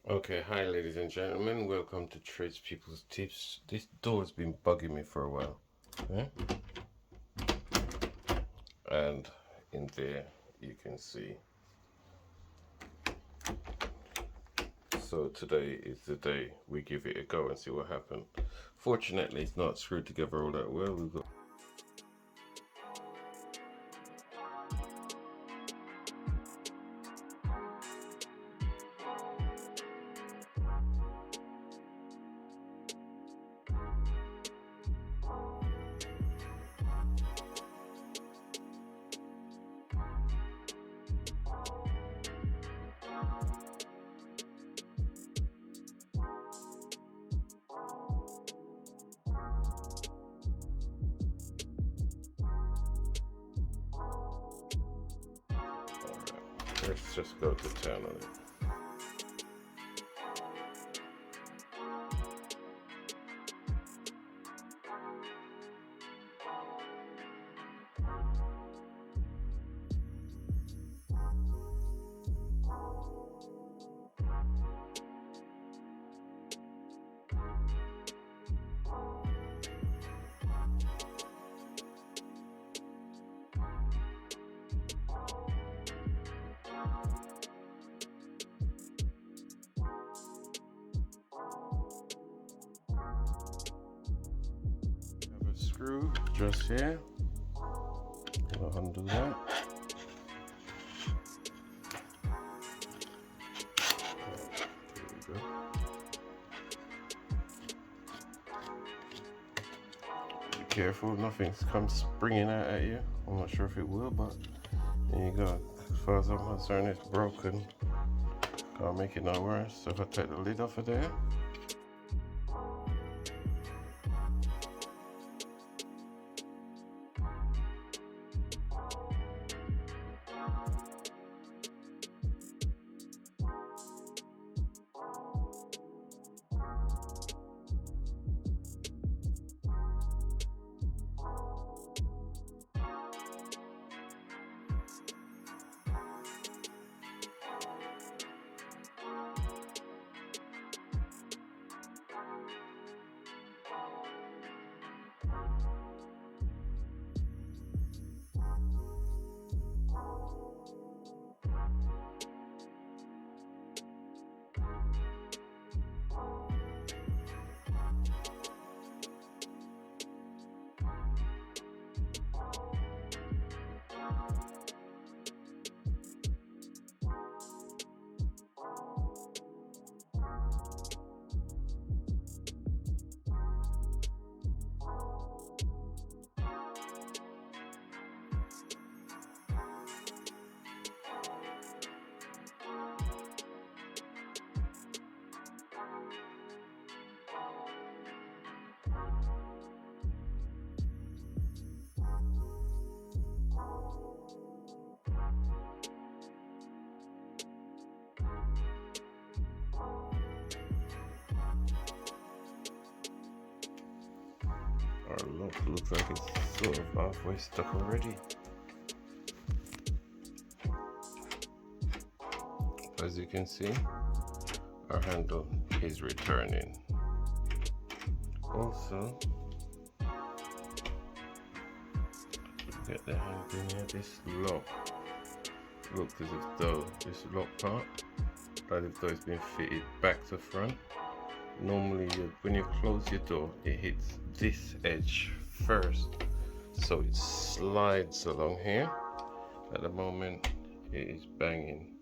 Okay, hi ladies and gentlemen, welcome to Tradespeople's Tips. This door's been bugging me for a while. Okay? And in there you can see. So today is the day we give it a go and see what happens. Fortunately it's not screwed together all that well. We've got let's just go to town on it. Have a screw just here. I'll undo that. There we go. Be careful, nothing comes springing out at you. I'm not sure if it will, but there you go. As far as I'm concerned, it's broken. Can't make it no worse. So if I take the lid off of there, our lock looks like it's sort of halfway stuck already. As you can see, our handle is returning. Also, get the handle here. This lock looks as if though this lock part, as if though it's been fitted back to front. Normally, when you close your door, it hits this edge first, so it slides along here. At the moment, it is banging.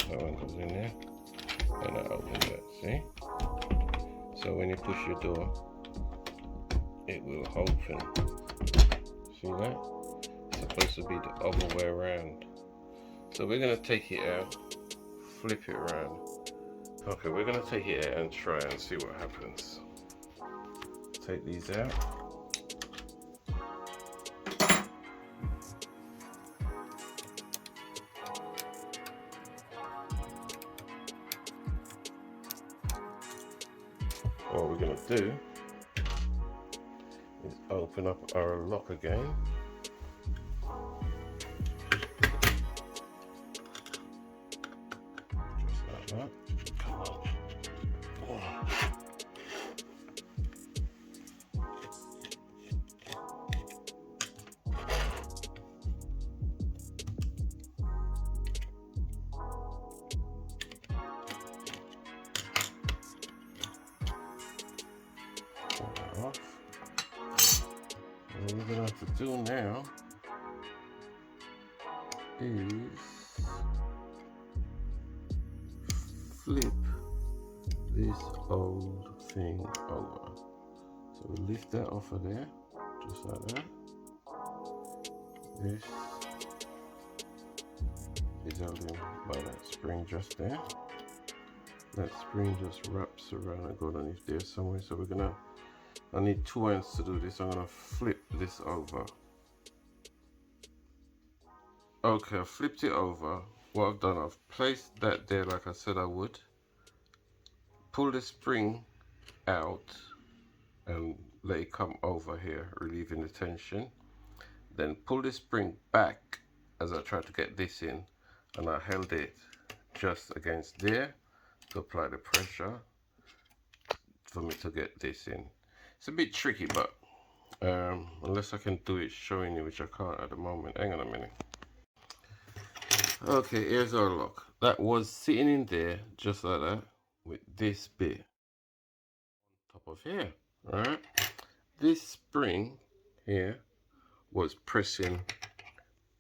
That one goes in there, and that opens it. See? So when you push your door, it will open. See that? It's supposed to be the other way around. So we're gonna take it out, flip it around. Okay, we're gonna take it out and try and see what happens. Take these out. What we're gonna do is open up our lock again. Right. Come on. Oh. What we're gonna have to do now is flip this old thing over. So we lift that off of there, just like that. This is held in by that spring just there. That spring just wraps around and goes underneath there somewhere. So I need 2 hands to do this. I'm gonna flip this over. Okay, I flipped it over. What I've done, I've placed that there like I said I would. Pull the spring out and let it come over here, relieving the tension. Then pull the spring back as I tried to get this in, and I held it just against there to apply the pressure for me to get this in. It's a bit tricky, but unless I can do it showing you, which I can't at the moment. Hang on a minute. Okay, here's our lock. That was sitting in there just like that with this bit on top of here, right? This spring here was pressing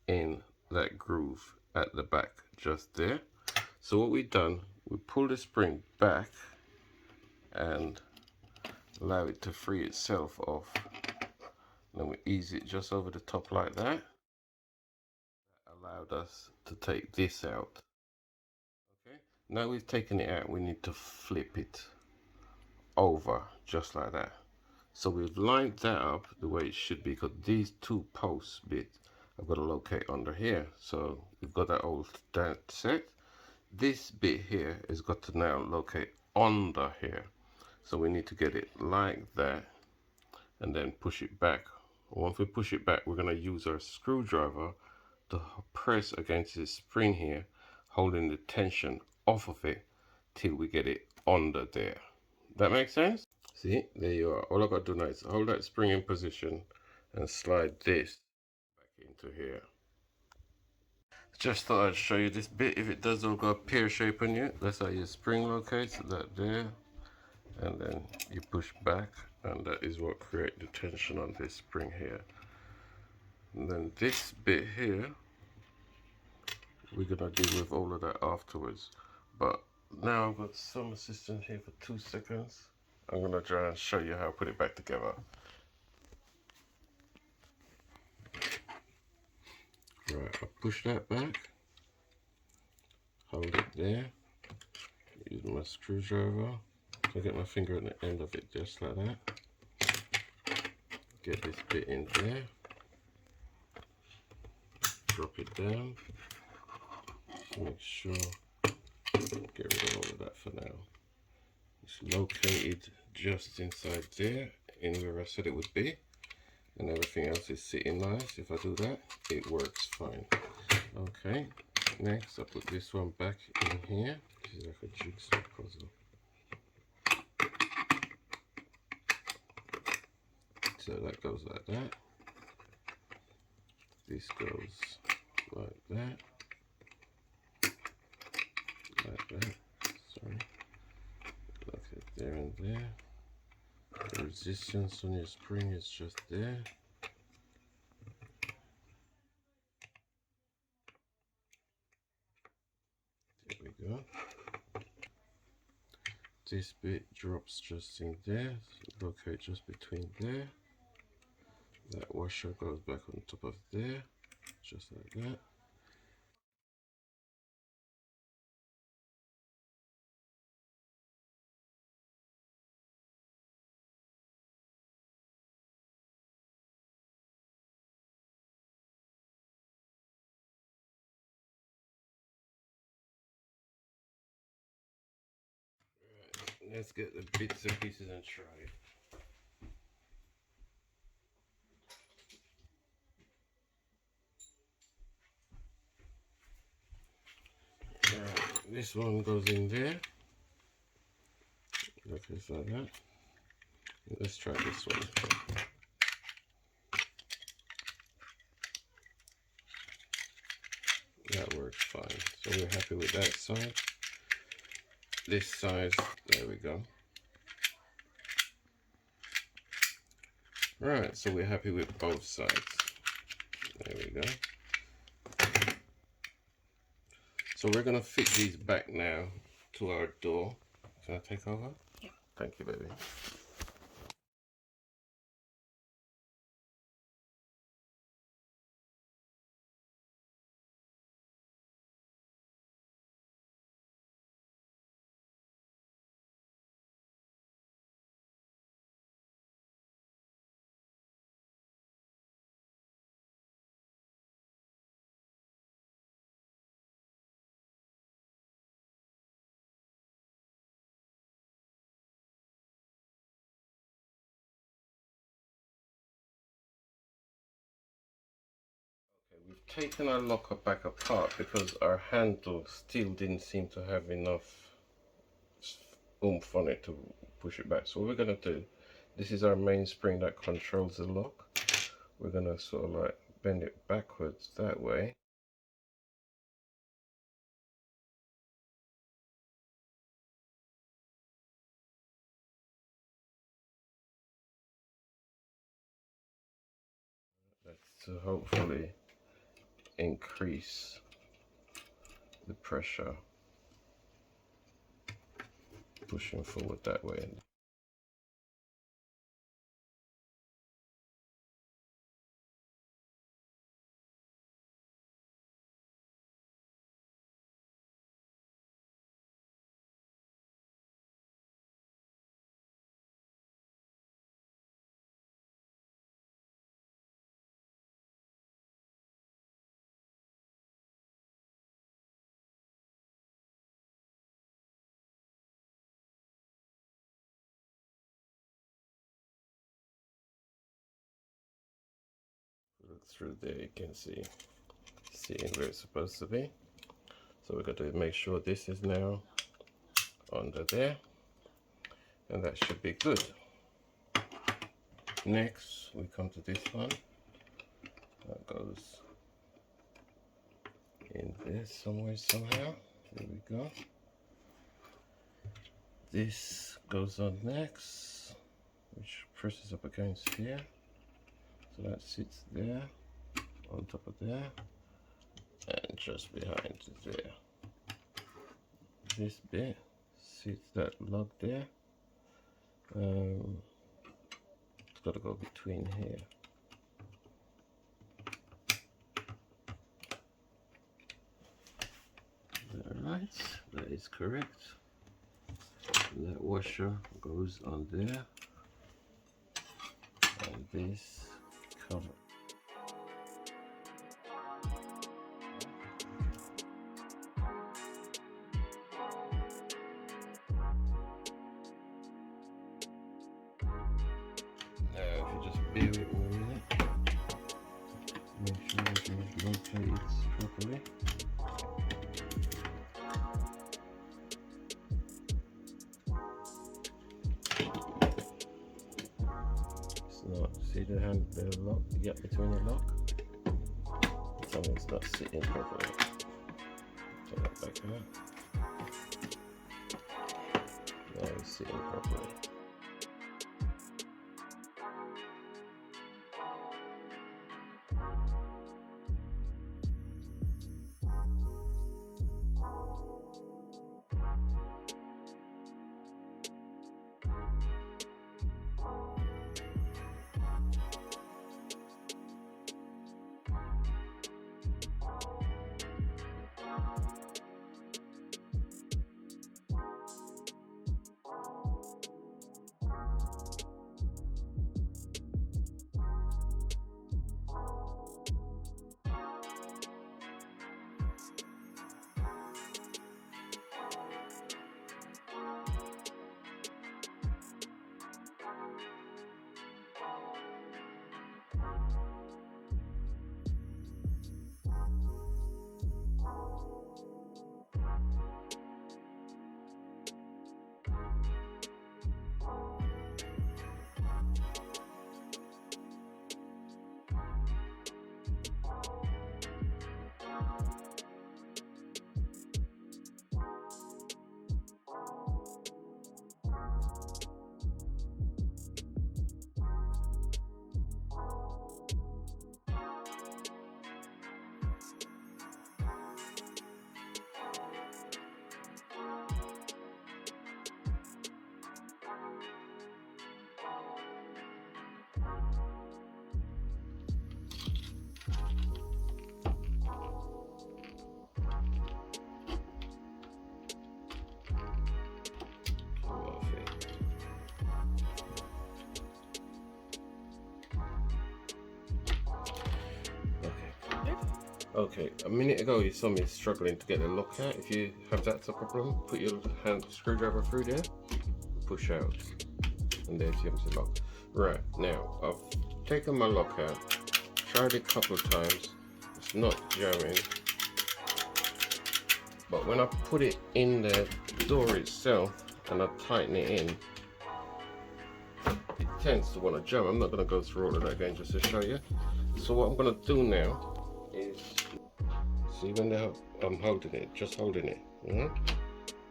in that groove at the back just there. So what we've done, we pull the spring back and allow it to free itself off. Then we ease it just over the top like that. That allowed us to take this out. Okay, now we've taken it out, we need to flip it over just like that. So we've lined that up the way it should be, because these 2 posts bit I've got to locate under here. So we've got that all that set. This bit here has got to now locate under here. So we need to get it like that and then push it back. Once we push it back, we're going to use our screwdriver to press against this spring here, holding the tension off of it till we get it under there. That makes sense? See, there you are. All I got to do now is hold that spring in position and slide this back into here. Just thought I'd show you this bit. If it does all go pear shape on you, that's how your spring locates, that there. And then you push back, and that is what creates the tension on this spring here. And then this bit here, we're gonna deal with all of that afterwards. But now I've got some assistance here for 2 seconds. I'm gonna try and show you how to put it back together. Right, I push that back, hold it there, use my screwdriver. So I get my finger at the end of it just like that. Get this bit in there, drop it down, make sure, get rid of all of that for now. It's located just inside there, in where I said it would be, and everything else is sitting nice. If I do that, it works fine. Okay, next I put this one back in here. This is like a jigsaw puzzle. So that goes like that. This goes like that. Like that. Sorry. Look at there and there. The resistance on your spring is just there. There we go. This bit drops just in there. So locate just between there. That washer goes back on top of there, just like that. Right, let's get the bits and pieces and try it. Right, This one goes in there. Like that. Let's try this one. That works fine. So we're happy with that side. This side, there we go. Right, so we're happy with both sides. There we go. So we're gonna fit these back now to our door. Can I take over? Yeah. Thank you, baby. We've taken our locker back apart because our handle still didn't seem to have enough oomph on it to push it back. So what we're going to do, this is our main spring that controls the lock. We're going to sort of like bend it backwards that way. That's to hopefully increase the pressure pushing forward that way. Look through there, you can see where it's supposed to be. So we're going to make sure this is now under there, and that should be good. Next we come to this one that goes in there somewhere somehow. There we go. This goes on next, which presses up against here, so that sits there on top of there and just behind there. This bit sits that lug there. It's got to go between here. Alright, that is correct. And that washer goes on there, and this cover. Now, if you just bear with me a minute, make sure everything is located properly. It's not, see the lock, the gap between the lock? Something's not sitting properly. Take that back out. Now it's sitting properly. Okay, a minute ago you saw me struggling to get the lock out. If you have that type of problem, put your hand screwdriver through there, push out, and there's the empty lock. Right, now I've taken my lock out, tried it a couple of times, it's not jamming, but when I put it in the door itself and I tighten it in, it tends to want to jam. I'm not going to go through all of that again just to show you. So what I'm going to do now is, see when I'm holding it, just holding it, and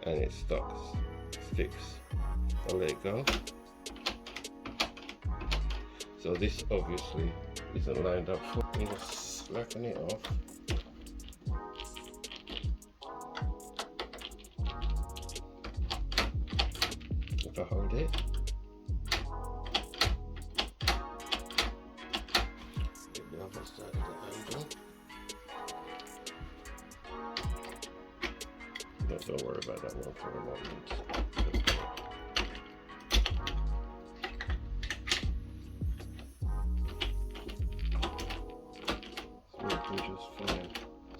it sticks. I'll let it go. So this obviously isn't lined up. I'm just slacken it off. If I hold it, get the other side of the handle. No, don't worry about that one for the moment. Just fine.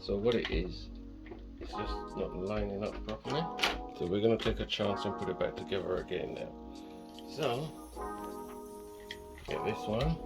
So what it is, it's just not lining up properly. So we're going to take a chance and put it back together again now. So, get this one.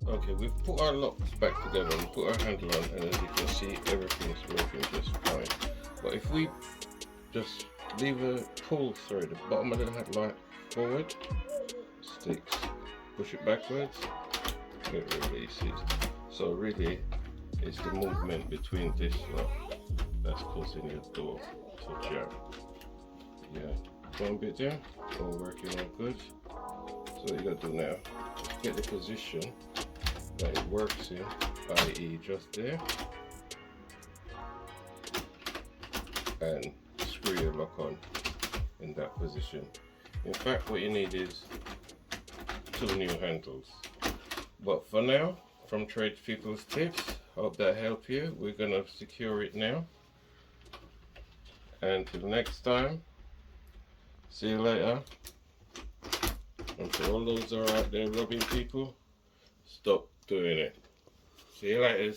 Okay, we've put our locks back together and put our handle on, and as you can see, everything's working just fine. But if we just leave a pull through the bottom of the headlight forward, sticks, push it backwards, it releases. So really, it's the movement between this lock that's causing your door to jam. Yeah, one bit there, all working all good. So what you gotta do now, get the position that it works in, i.e. just there, and screw your lock on in that position. In fact, what you need is 2 new handles. But for now, from Tradespeople's Tips, hope that helped you. We're gonna secure it now. Until next time, see you later. And for all those that are out there robbing people, stop doing it. See you later.